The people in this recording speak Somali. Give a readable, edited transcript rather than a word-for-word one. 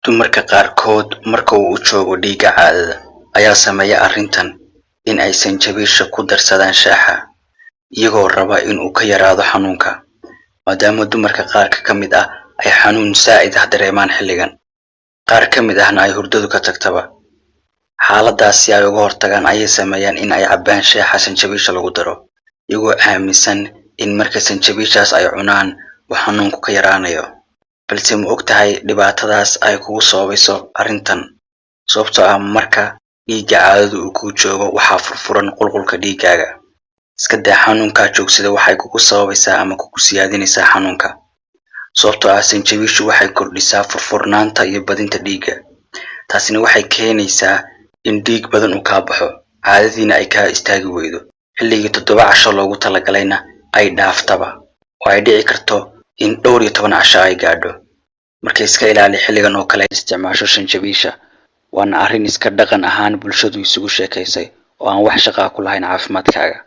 dumarka qaarkood marka uu joogo dhiigga caadada ayaa sameeya arrintan in ay sanjabiisha ku darsadaan shaaha iyagoo raba in uu ka yaraado xanuunka maadaama dumarka qaar ka mid ah ay xanuun saa'id ah dareemaan xilligan qaar ka mid ahna ay hurdadu ka tagtaba xaaladaas si ay uga hortagaan ayay sameeyaan in ay cabbaan shaaha sanjabiisha lagu daro iyagoo aaminsan in marka sanjabiishaas ay cunaan uu xanuunku ka yaraanayo balse ma ogtahay dhibaatadaas ay kugu sababayso arrintan sababtoo ah marka dhiigga caadadu uu ku joogo waxaa furfuran qulqulka dhiiggaaga iska daa xanuunkaa joogsada waxay kugu sababaysaa ama kugu siyaadinaysaa xanuunka sababtoo ah sanjabiishu waxay kordhisaa furfurnaanta iyo badinta dhiigga taasina waxay keenaysaa in dhiig badan uu kaa baxo caadadiina ay kaa istaagi weydo xilligii 7 casho loogu talagalayna ay dhaaftaba oo ay dhici karto in dhowr iyo 10 casho ay gaadho markay iska ilaali xilligan oo kale isticmaasho sanjabiisha waana arrin iska dhaqan ahaan bulshadu isugu sheekaysay oo aan wax shaqo ku lahayn caafimaadkaaga